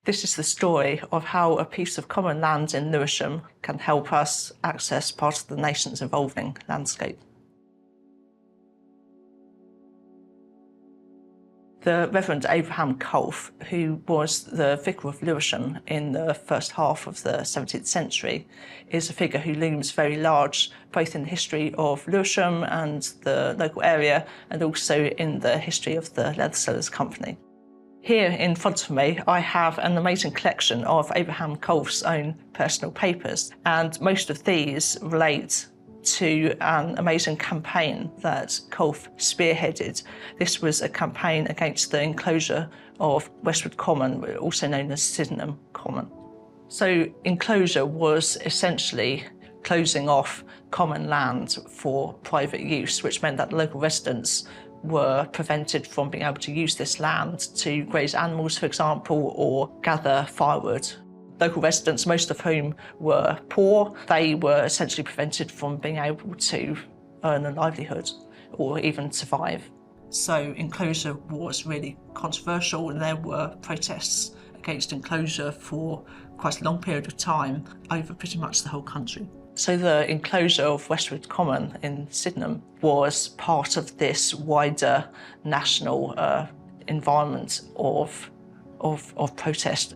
This is the story of how a piece of common land in Lewisham can help us access part of the nation's evolving landscape. The Reverend Abraham Colfe, who was the Vicar of Lewisham in the first half of the 17th century, is a figure who looms very large, both in the history of Lewisham and the local area, and also in the history of the Leathersellers company. Here in front of me, I have an amazing collection of Abraham Colfe's own personal papers, and most of these relate to an amazing campaign that Colfe spearheaded. This was a campaign against the enclosure of Westwood Common, also known as Sydenham Common. So enclosure was essentially closing off common land for private use, which meant that local residents were prevented from being able to use this land to graze animals, for example, or gather firewood. Local residents, most of whom were poor, they were essentially prevented from being able to earn a livelihood or even survive. So enclosure was really controversial, and there were protests against enclosure for quite a long period of time over pretty much the whole country. So the enclosure of Westwood Common in Sydenham was part of this wider national environment of protest.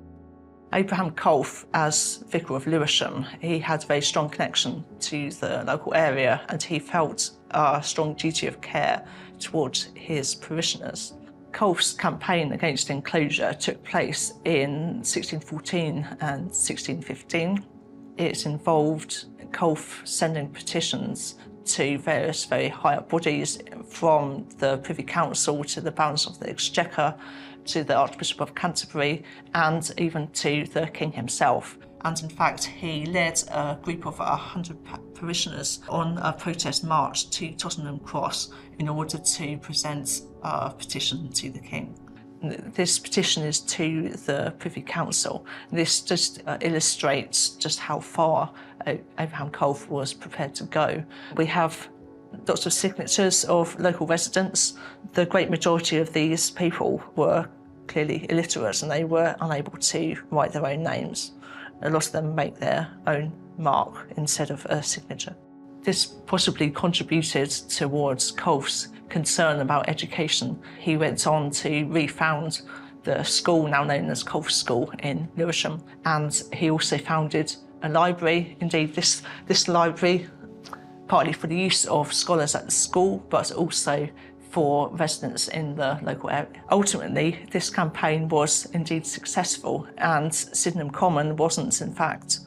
Abraham Colfe, as Vicar of Lewisham, he had a very strong connection to the local area, and he felt a strong duty of care towards his parishioners. Colfe's campaign against enclosure took place in 1614 and 1615. It involved Colfe sending petitions to various very high-up bodies, from the Privy Council to the Barons of the Exchequer, to the Archbishop of Canterbury, and even to the King himself. And in fact, he led a group of 100 parishioners on a protest march to Tottenham Cross in order to present a petition to the King. This petition is to the Privy Council. This just illustrates just how far Abraham Colfe was prepared to go. We have lots of signatures of local residents. The great majority of these people were clearly illiterate, and they were unable to write their own names. A lot of them make their own mark instead of a signature. This possibly contributed towards Colfe's concern about education. He went on to refound the school now known as Colfe School in Lewisham, and he also founded a library. Indeed, this library, partly for the use of scholars at the school, but also for residents in the local area. Ultimately, this campaign was indeed successful, and Sydenham Common wasn't, in fact,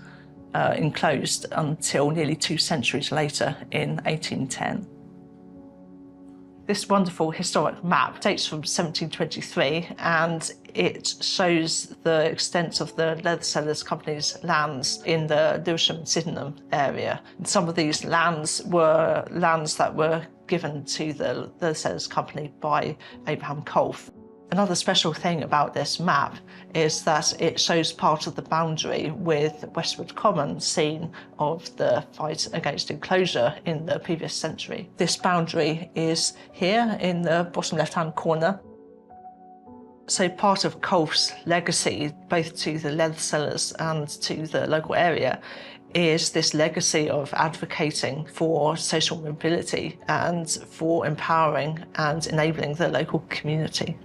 enclosed until nearly 2 centuries later in 1810. This wonderful historic map dates from 1723, and it shows the extent of the Leathersellers company's lands in the Lewisham-Sydenham area. And some of these lands were lands that were given to the Leathersellers company by Abraham Colfe. Another special thing about this map is that it shows part of the boundary with Westwood Common, scene of the fight against enclosure in the previous century. This boundary is here in the bottom left-hand corner. So part of Colfe's legacy, both to the Leathersellers and to the local area, is this legacy of advocating for social mobility and for empowering and enabling the local community.